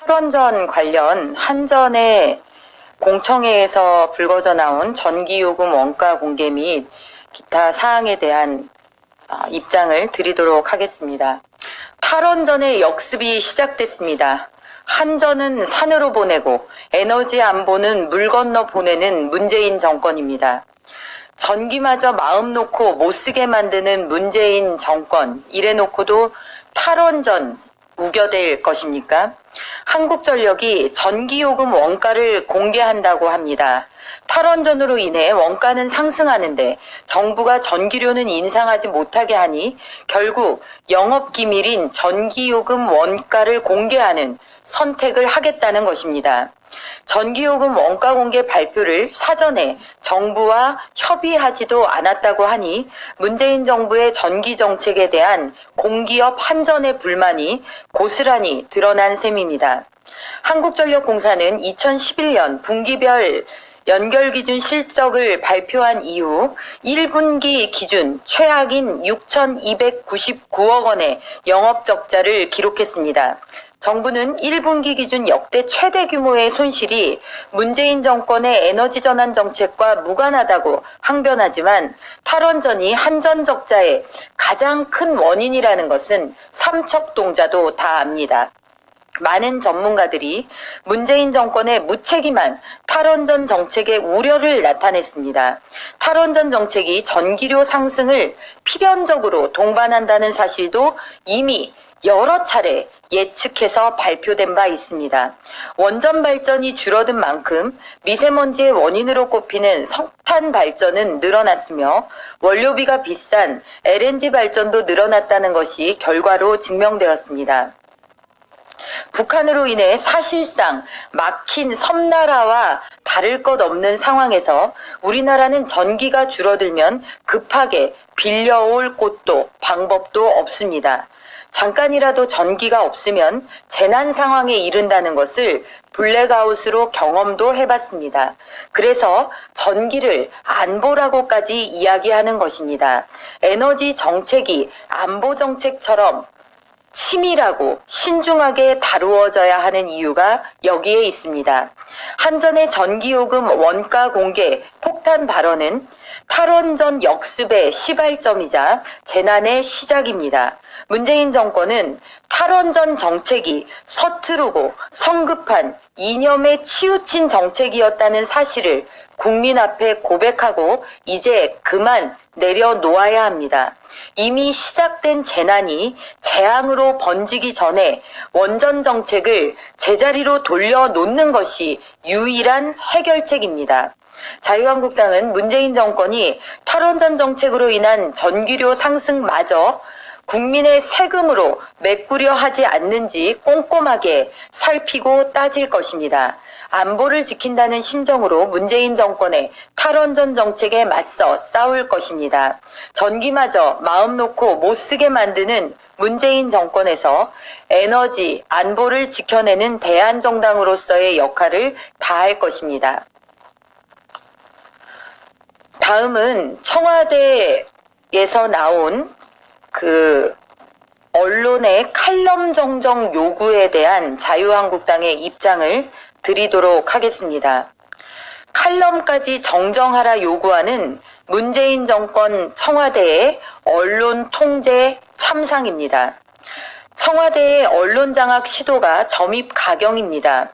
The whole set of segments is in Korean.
탈원전 관련 한전의 공청회에서 불거져 나온 전기요금 원가 공개 및 기타 사항에 대한 입장을 드리도록 하겠습니다. 탈원전의 역습이 시작됐습니다. 한전은 산으로 보내고 에너지 안보는 물 건너 보내는 문재인 정권입니다. 전기마저 마음 놓고 못쓰게 만드는 문재인 정권, 이래놓고도 탈원전 우겨댈 것입니까? 한국전력이 전기요금 원가를 공개한다고 합니다. 탈원전으로 인해 원가는 상승하는데 정부가 전기료는 인상하지 못하게 하니 결국 영업기밀인 전기요금 원가를 공개하는 선택을 하겠다는 것입니다. 전기요금 원가 공개 발표를 사전에 정부와 협의하지도 않았다고 하니 문재인 정부의 전기 정책에 대한 공기업 한전의 불만이 고스란히 드러난 셈입니다. 한국전력공사는 2011년 분기별 연결기준 실적을 발표한 이후 1분기 기준 최악인 6,299억 원의 영업적자를 기록했습니다. 정부는 1분기 기준 역대 최대 규모의 손실이 문재인 정권의 에너지 전환 정책과 무관하다고 항변하지만 탈원전이 한전 적자의 가장 큰 원인이라는 것은 삼척동자도 다 압니다. 많은 전문가들이 문재인 정권의 무책임한 탈원전 정책의 우려를 나타냈습니다. 탈원전 정책이 전기료 상승을 필연적으로 동반한다는 사실도 이미 여러 차례 예측해서 발표된 바 있습니다. 원전 발전이 줄어든 만큼 미세먼지의 원인으로 꼽히는 석탄 발전은 늘어났으며 원료비가 비싼 LNG 발전도 늘어났다는 것이 결과로 증명되었습니다. 북한으로 인해 사실상 막힌 섬나라와 다를 것 없는 상황에서 우리나라는 전기가 줄어들면 급하게 빌려올 곳도 방법도 없습니다. 잠깐이라도 전기가 없으면 재난 상황에 이른다는 것을 블랙아웃으로 경험도 해봤습니다. 그래서 전기를 안보라고까지 이야기하는 것입니다. 에너지 정책이 안보 정책처럼 치밀하고 신중하게 다루어져야 하는 이유가 여기에 있습니다. 한전의 전기요금 원가 공개 폭탄 발언은 탈원전 역습의 시발점이자 재난의 시작입니다. 문재인 정권은 탈원전 정책이 서투르고 성급한 이념에 치우친 정책이었다는 사실을 국민 앞에 고백하고 이제 그만 내려놓아야 합니다. 이미 시작된 재난이 재앙으로 번지기 전에 원전 정책을 제자리로 돌려놓는 것이 유일한 해결책입니다. 자유한국당은 문재인 정권이 탈원전 정책으로 인한 전기료 상승마저 국민의 세금으로 메꾸려 하지 않는지 꼼꼼하게 살피고 따질 것입니다. 안보를 지킨다는 심정으로 문재인 정권의 탈원전 정책에 맞서 싸울 것입니다. 전기마저 마음 놓고 못쓰게 만드는 문재인 정권에서 에너지 안보를 지켜내는 대한정당으로서의 역할을 다할 것입니다. 다음은 청와대에서 나온 언론의 칼럼 정정 요구에 대한 자유한국당의 입장을 드리도록 하겠습니다. 칼럼까지 정정하라 요구하는 문재인 정권 청와대의 언론 통제 참상입니다. 청와대의 언론 장악 시도가 점입 가경입니다.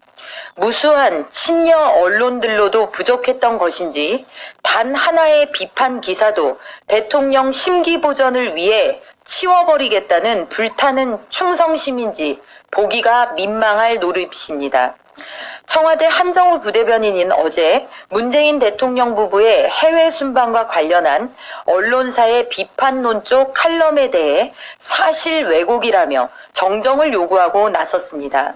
무수한 친여 언론들로도 부족했던 것인지 단 하나의 비판 기사도 대통령 심기 보전을 위해 치워버리겠다는 불타는 충성심인지 보기가 민망할 노릇입니다. 청와대 한정우 부대변인은 어제 문재인 대통령 부부의 해외 순방과 관련한 언론사의 비판론 쪽 칼럼에 대해 사실 왜곡이라며 정정을 요구하고 나섰습니다.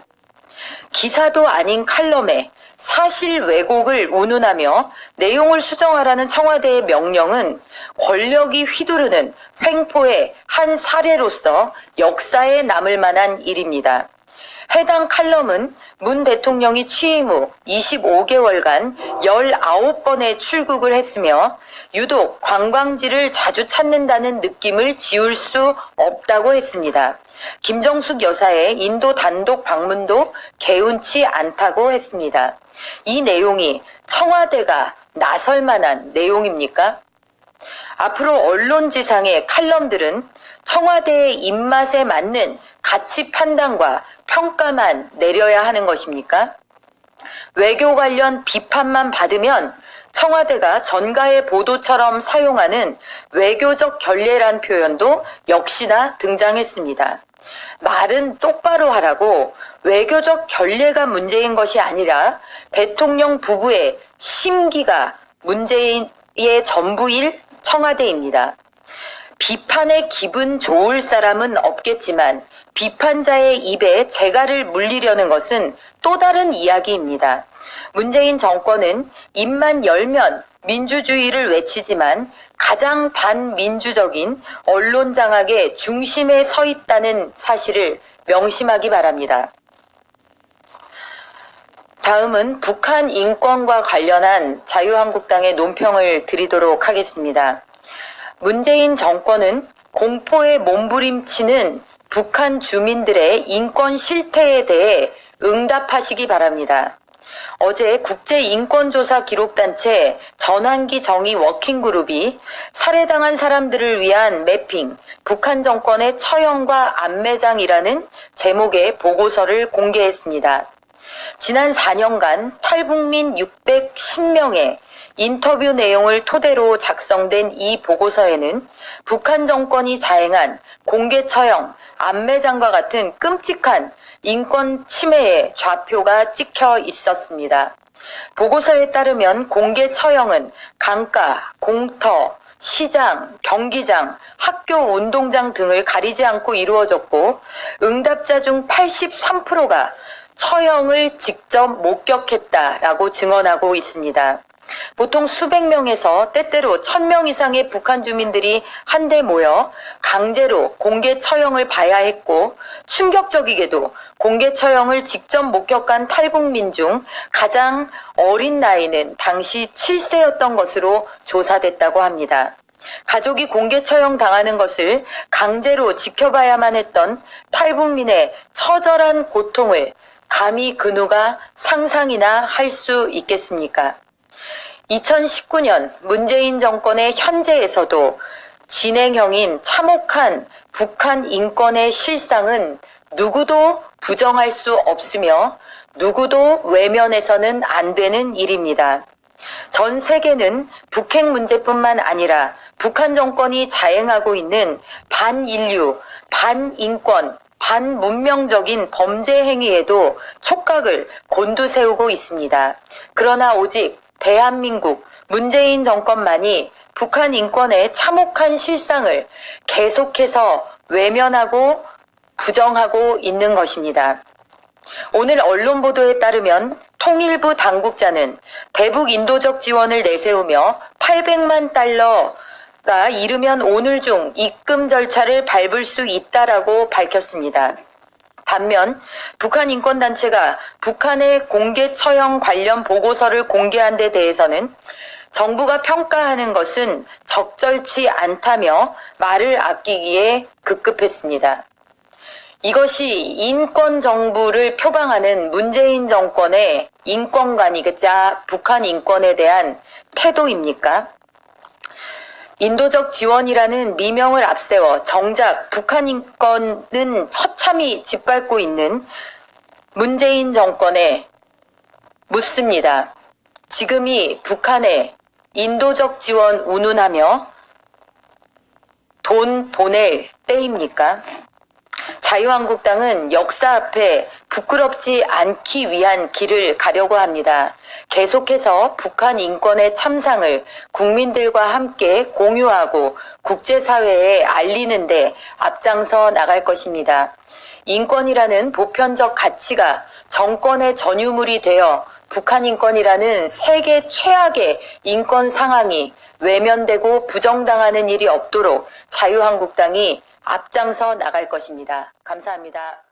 기사도 아닌 칼럼에 사실 왜곡을 운운하며 내용을 수정하라는 청와대의 명령은 권력이 휘두르는 횡포의 한 사례로서 역사에 남을 만한 일입니다. 해당 칼럼은 문 대통령이 취임 후 25개월간 19번의 출국을 했으며 유독 관광지를 자주 찾는다는 느낌을 지울 수 없다고 했습니다. 김정숙 여사의 인도 단독 방문도 개운치 않다고 했습니다. 이 내용이 청와대가 나설 만한 내용입니까? 앞으로 언론지상의 칼럼들은 청와대의 입맛에 맞는 가치 판단과 평가만 내려야 하는 것입니까? 외교 관련 비판만 받으면 청와대가 전가의 보도처럼 사용하는 외교적 결례란 표현도 역시나 등장했습니다. 말은 똑바로 하라고 외교적 결례가 문제인 것이 아니라 대통령 부부의 심기가 문제의 전부일 청와대입니다. 비판에 기분 좋을 사람은 없겠지만 비판자의 입에 재갈을 물리려는 것은 또 다른 이야기입니다. 문재인 정권은 입만 열면 민주주의를 외치지만 가장 반민주적인 언론 장악의 중심에 서 있다는 사실을 명심하기 바랍니다. 다음은 북한 인권과 관련한 자유한국당의 논평을 드리도록 하겠습니다. 문재인 정권은 공포에 몸부림치는 북한 주민들의 인권 실태에 대해 응답하시기 바랍니다. 어제 국제인권조사 기록단체 전환기 정의 워킹그룹이 살해당한 사람들을 위한 매핑, 북한 정권의 처형과 안매장이라는 제목의 보고서를 공개했습니다. 지난 4년간 탈북민 610명의 인터뷰 내용을 토대로 작성된 이 보고서에는 북한 정권이 자행한 공개 처형, 안매장과 같은 끔찍한 인권 침해의 좌표가 찍혀 있었습니다. 보고서에 따르면 공개 처형은 강가, 공터, 시장, 경기장, 학교 운동장 등을 가리지 않고 이루어졌고 응답자 중 83%가 처형을 직접 목격했다라고 증언하고 있습니다. 보통 수백 명에서 때때로 1000명 이상의 북한 주민들이 한데 모여 강제로 공개 처형을 봐야 했고 충격적이게도 공개 처형을 직접 목격한 탈북민 중 가장 어린 나이는 당시 7세였던 것으로 조사됐다고 합니다. 가족이 공개 처형 당하는 것을 강제로 지켜봐야만 했던 탈북민의 처절한 고통을 감히 그 누가 상상이나 할 수 있겠습니까? 2019년 문재인 정권의 현재에서도 진행형인 참혹한 북한 인권의 실상은 누구도 부정할 수 없으며 누구도 외면해서는 안 되는 일입니다. 전 세계는 북핵 문제뿐만 아니라 북한 정권이 자행하고 있는 반인류, 반인권, 반문명적인 범죄 행위에도 촉각을 곤두세우고 있습니다. 그러나 오직 대한민국 문재인 정권만이 북한 인권의 참혹한 실상을 계속해서 외면하고 부정하고 있는 것입니다. 오늘 언론 보도에 따르면 통일부 당국자는 대북 인도적 지원을 내세우며 800만 달러가 이르면 오늘 중 입금 절차를 밟을 수 있다라고 밝혔습니다. 반면 북한 인권단체가 북한의 공개 처형 관련 보고서를 공개한 데 대해서는 정부가 평가하는 것은 적절치 않다며 말을 아끼기에 급급했습니다. 이것이 인권 정부를 표방하는 문재인 정권의 인권관이자 북한 인권에 대한 태도입니까? 인도적 지원이라는 미명을 앞세워 정작 북한 인권은 처참히 짓밟고 있는 문재인 정권에 묻습니다. 지금이 북한에 인도적 지원 운운하며 돈 보낼 때입니까? 자유한국당은 역사 앞에 부끄럽지 않기 위한 길을 가려고 합니다. 계속해서 북한 인권의 참상을 국민들과 함께 공유하고 국제사회에 알리는 데 앞장서 나갈 것입니다. 인권이라는 보편적 가치가 정권의 전유물이 되어 북한 인권이라는 세계 최악의 인권 상황이 외면되고 부정당하는 일이 없도록 자유한국당이 앞장서 나갈 것입니다. 감사합니다.